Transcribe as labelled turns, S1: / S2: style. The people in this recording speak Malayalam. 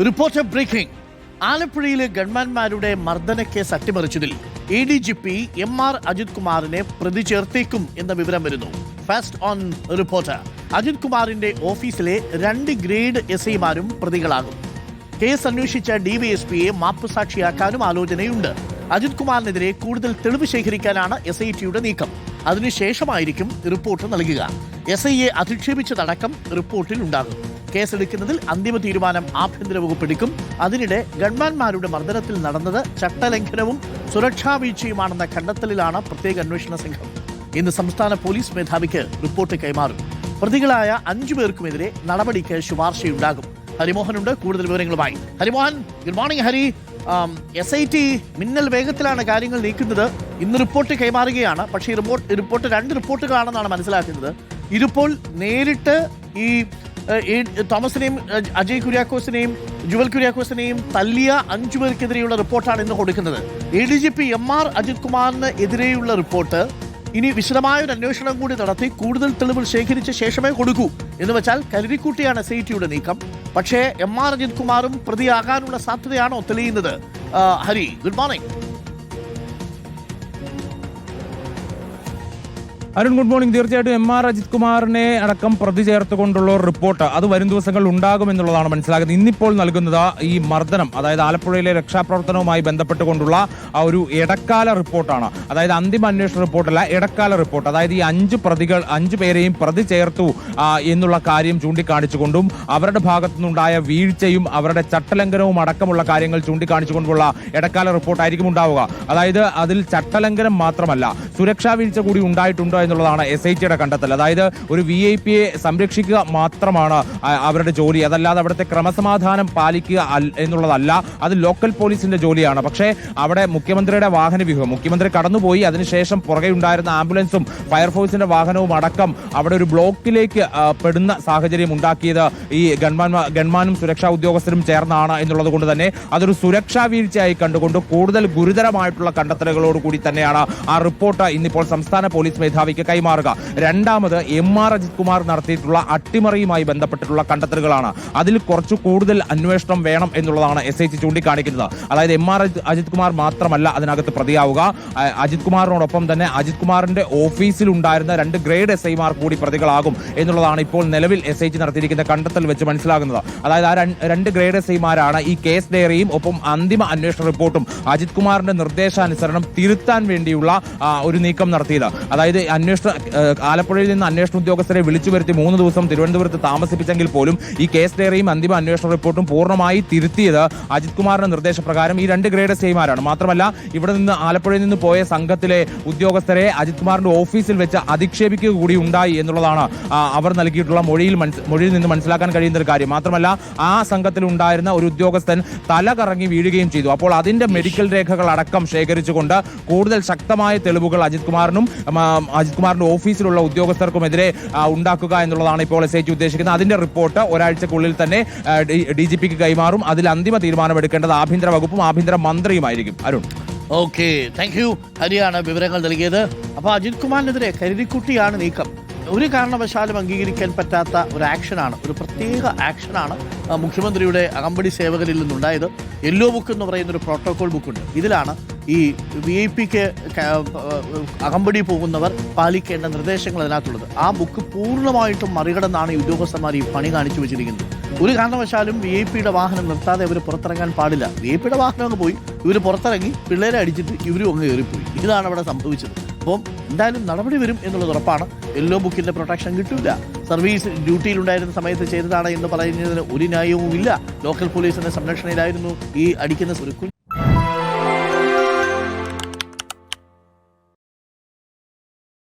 S1: Reporter breaking. ആലപ്പുഴയിലെ ഗൺമാൻമാരുടെ മർദ്ദന കേസ് അട്ടിമറിച്ചതിൽ ADGP MR അജിത് കുമാറിനെ പ്രതി ചേർത്തേക്കും എന്ന വിവരം വരുന്നു. Fast on reporter. അജിത് കുമാറിന്റെ ഓഫീസിലെ 2 ഗ്രേഡ് SIമാരും പ്രതികളാകും. കേസ് അന്വേഷിച്ച DYSPയെ മാപ്പുസാക്ഷിയാക്കാനും ആലോചനയുണ്ട്. അജിത് കുമാറിനെതിരെ കൂടുതൽ തെളിവ് ശേഖരിക്കാനാണ് SITയുടെ നീക്കം. അതിനുശേഷമായിരിക്കും റിപ്പോർട്ട് നൽകുക. SIയെ അധിക്ഷേപിച്ചതടക്കം റിപ്പോർട്ടിൽ ഉണ്ടാകും. കേസെടുക്കുന്നതിൽ അന്തിമ തീരുമാനം ആഭ്യന്തര വകുപ്പ് എടുക്കും. അതിനിടെ ഗൺമാൻമാരുടെ മർദ്ദനത്തിൽ നടന്നത് ചട്ടലംഘനവും സുരക്ഷാ വീഴ്ചയുമാണെന്ന കണ്ടെത്തലിലാണ് പ്രത്യേക അന്വേഷണ സംഘം. ഇന്ന് സംസ്ഥാന പോലീസ് മേധാവിക്ക് റിപ്പോർട്ട് കൈമാറും. പ്രതികളായ 5 പേർക്കുമെതിരെ നടപടിക്ക് ശുപാർശയുണ്ടാകും. ഹരിമോഹനുണ്ട് കൂടുതൽ വിവരങ്ങളുമായി. Harimohan, good morning. Hari, SIT മിന്നൽ വേഗത്തിലാണ് കാര്യങ്ങൾ നീക്കുന്നത്. ഇന്ന് റിപ്പോർട്ട് കൈമാറുകയാണ്. പക്ഷേ ഈ റിപ്പോർട്ട് 2 റിപ്പോർട്ടുകളാണെന്നാണ് മനസ്സിലാക്കുന്നത്. ഇതിപ്പോൾ നേരിട്ട് ഈ തോമസിനെയും അജയ് കുര്യാക്കോസിനെയും ജുവൽ കുര്യാക്കോസിനെയും തല്ലിയ 5 പേർക്കെതിരെയുള്ള റിപ്പോർട്ടാണ് ഇന്ന് കൊടുക്കുന്നത്. ADGP MR അജിത് കുമാറിന് എതിരെയുള്ള റിപ്പോർട്ട് ഇനി വിശദമായൊരു അന്വേഷണം കൂടി നടത്തി കൂടുതൽ തെളിവുകൾ ശേഖരിച്ച ശേഷമേ കൊടുക്കൂ. എന്ന് വെച്ചാൽ കരുതിക്കൂട്ടിയാണ് SITയുടെ നീക്കം. പക്ഷേ MR അജിത് കുമാറും പ്രതിയാകാനുള്ള സാധ്യതയാണോ തെളിയുന്നത്? Hari, good morning.
S2: Arun, good morning. തീർച്ചയായിട്ടും MR അജിത് കുമാറിനെ അടക്കം പ്രതി ചേർത്തുകൊണ്ടുള്ള ഒരു റിപ്പോർട്ട് അത് വരും ദിവസങ്ങളിൽ ഉണ്ടാകുമെന്നുള്ളതാണ് മനസ്സിലാക്കുന്നത്. ഇന്നിപ്പോൾ നൽകുന്നത് ഈ മർദ്ദനം, അതായത് ആലപ്പുഴയിലെ രക്ഷാപ്രവർത്തനവുമായി ബന്ധപ്പെട്ടുകൊണ്ടുള്ള ആ ഒരു ഇടക്കാല റിപ്പോർട്ടാണ്. അതായത് അന്തിമ അന്വേഷണ റിപ്പോർട്ടല്ല, ഇടക്കാല റിപ്പോർട്ട്. അതായത് ഈ 5 പേരെയും പ്രതി ചേർത്തു എന്നുള്ള കാര്യം ചൂണ്ടിക്കാണിച്ചുകൊണ്ടും അവരുടെ ഭാഗത്തു നിന്നുണ്ടായ വീഴ്ചയും അവരുടെ ചട്ടലംഘനവും അടക്കമുള്ള കാര്യങ്ങൾ ചൂണ്ടിക്കാണിച്ചുകൊണ്ടുള്ള ഇടക്കാല റിപ്പോർട്ടായിരിക്കും ഉണ്ടാവുക. അതായത് അതിൽ ചട്ടലംഘനം മാത്രമല്ല, സുരക്ഷാ വീഴ്ച കൂടി ഉണ്ടായിട്ടുണ്ടോ എന്നുള്ളതാണ് SITയുടെ കണ്ടെത്തൽ. അതായത് ഒരു VIPയെ സംരക്ഷിക്കുക മാത്രമാണ് അവരുടെ ജോലി, അതല്ലാതെ അവിടുത്തെ ക്രമസമാധാനം പാലിക്കുക എന്നുള്ളതല്ല. അത് ലോക്കൽ പോലീസിന്റെ ജോലിയാണ്. പക്ഷേ അവിടെ മുഖ്യമന്ത്രിയുടെ വാഹനവ്യൂഹം, മുഖ്യമന്ത്രി കടന്നുപോയി, അതിനുശേഷം പുറകെ ഉണ്ടായിരുന്ന ആംബുലൻസും ഫയർഫോഴ്സിന്റെ വാഹനവും അടക്കം അവിടെ ഒരു ബ്ലോക്കിലേക്ക് പെടുന്ന സാഹചര്യം ഉണ്ടാക്കിയത് ഈ ഗൺമാനും സുരക്ഷാ ഉദ്യോഗസ്ഥരും ചേർന്നാണ് എന്നുള്ളത് കൊണ്ട് തന്നെ അതൊരു സുരക്ഷാ വീഴ്ചയായി കണ്ടുകൊണ്ട് കൂടുതൽ ഗുരുതരമായിട്ടുള്ള കണ്ടെത്തലുകളോടുകൂടി തന്നെയാണ് ആ റിപ്പോർട്ട് ഇന്നിപ്പോൾ സംസ്ഥാന പോലീസ് മേധാവി കൈമാറുക. രണ്ടാമത് MR അജിത് കുമാർ നടത്തിയിട്ടുള്ള അട്ടിമറിയുമായി ബന്ധപ്പെട്ടിട്ടുള്ള കണ്ടെത്തലുകളാണ്. അതിൽ കുറച്ചു കൂടുതൽ അന്വേഷണം വേണം എന്നുള്ളതാണ് SIT ചൂണ്ടിക്കാണിക്കുന്നത്. അതായത് MR അജിത് കുമാർ മാത്രമല്ല അതിനകത്ത് പ്രതിയാവുക. അജിത് കുമാറിനോടൊപ്പം തന്നെ അജിത് കുമാറിന്റെ ഓഫീസിൽ ഉണ്ടായിരുന്ന 2 ഗ്രേഡ് SIമാർ കൂടി പ്രതികളാകും എന്നുള്ളതാണ് ഇപ്പോൾ നിലവിൽ SIT നടത്തിയിരിക്കുന്ന കണ്ടെത്തൽ വെച്ച് മനസ്സിലാകുന്നത്. അതായത് ആ 2 ഗ്രേഡ് SIമാരാണ് ഈ കേസ് ഡയറിയും ഒപ്പം അന്തിമ അന്വേഷണ റിപ്പോർട്ടും അജിത് കുമാറിന്റെ നിർദ്ദേശാനുസരണം തിരുത്താൻ വേണ്ടിയുള്ള ഒരു നീക്കം നടത്തിയത്. അതായത് ആലപ്പുഴയിൽ നിന്ന് അന്വേഷണ ഉദ്യോഗസ്ഥരെ വിളിച്ചു വരുത്തി 3 ദിവസം തിരുവനന്തപുരത്ത് താമസിപ്പിച്ചെങ്കിൽ പോലും ഈ കേസ് ഡയറിയും അന്തിമ അന്വേഷണ റിപ്പോർട്ടും പൂർണ്ണമായി തിരുത്തിയത് അജിത് കുമാറിന്റെ നിർദ്ദേശപ്രകാരം ഈ 2 ഗ്രേഡ് SIമാരാണ്. മാത്രമല്ല ഇവിടെ നിന്ന് ആലപ്പുഴയിൽ നിന്ന് പോയ സംഘത്തിലെ ഉദ്യോഗസ്ഥരെ അജിത് കുമാറിന്റെ ഓഫീസിൽ വെച്ച് അധിക്ഷേപിക്കുക കൂടി ഉണ്ടായി എന്നുള്ളതാണ് അവർ നൽകിയിട്ടുള്ള മൊഴിയിൽ നിന്ന് മനസ്സിലാക്കാൻ കഴിയുന്ന ഒരു കാര്യം. മാത്രമല്ല ആ സംഘത്തിൽ ഉണ്ടായിരുന്ന ഒരു ഉദ്യോഗസ്ഥൻ തല കറങ്ങി വീഴുകയും ചെയ്തു. അപ്പോൾ അതിന്റെ മെഡിക്കൽ രേഖകൾ അടക്കം ശേഖരിച്ചുകൊണ്ട് കൂടുതൽ ശക്തമായ തെളിവുകൾ അജിത് കുമാറിന്റെ ഓഫീസിലുള്ള ഉദ്യോഗസ്ഥർക്കുമെതിരെ ഉണ്ടാക്കുക എന്നുള്ളതാണ് ഇപ്പോൾ SIT ഉദ്ദേശിക്കുന്നത്. അതിന്റെ റിപ്പോർട്ട് ഒരാഴ്ചക്കുള്ളിൽ തന്നെ DGPക്ക് കൈമാറും. അതിൽ അന്തിമ തീരുമാനമെടുക്കേണ്ടത് ആഭ്യന്തര വകുപ്പും ആഭ്യന്തര മന്ത്രിയുമായിരിക്കും. Arun,
S1: okay, thank you. ഹരിയാണ് വിവരങ്ങൾ നൽകിയത്. അപ്പോൾ അജിത് കുമാറിനെതിരെ കരുതിക്കുട്ടിയാണ് നീക്കം. ഒരു കാരണവശാലും അംഗീകരിക്കാൻ പറ്റാത്ത ഒരു ആക്ഷനാണ്, ഒരു പ്രത്യേക ആക്ഷനാണ് മുഖ്യമന്ത്രിയുടെ അകമ്പടി സേവകരിൽ നിന്നുണ്ടായത്. യെല്ലോ ബുക്ക് എന്ന് പറയുന്നൊരു പ്രോട്ടോകോൾ ബുക്കുണ്ട്. ഇതിലാണ് ഈ VIP-ക്ക് അകമ്പടി പോകുന്നവർ പാലിക്കേണ്ട നിർദ്ദേശങ്ങൾ അതിനകത്തുള്ളത്. ആ ബുക്ക് പൂർണ്ണമായിട്ടും മറികടന്നാണ് ഈ ഉദ്യോഗസ്ഥന്മാർ ഈ പണി കാണിച്ചു വെച്ചിരിക്കുന്നത്. ഒരു കാരണവശാലും VIP-യുടെ വാഹനം നിർത്താതെ അവർ പുറത്തിറങ്ങാൻ പാടില്ല. VIP-യുടെ വാഹനം അങ്ങ് പോയി, ഇവർ പുറത്തിറങ്ങി പിള്ളേരെ അടിച്ചിട്ട് ഇവരും അങ്ങ് കയറിപ്പോയി. ഇതാണ് അവിടെ സംഭവിച്ചത്. അപ്പം എന്തായാലും നടപടി വരും എന്നുള്ളത് ഉറപ്പാണ്. യെല്ലോ ബുക്കിന്റെ പ്രൊട്ടക്ഷൻ കിട്ടില്ല. സർവീസ് ഡ്യൂട്ടിയിലുണ്ടായിരുന്ന സമയത്ത് ചെയ്തതാണ് എന്ന് പറയുന്നതിന് ഒരു ന്യായവും ഇല്ല. ലോക്കൽ പോലീസിന്റെ സംരക്ഷണയിലായിരുന്നു ഈ അടിക്കുന്ന ഒരു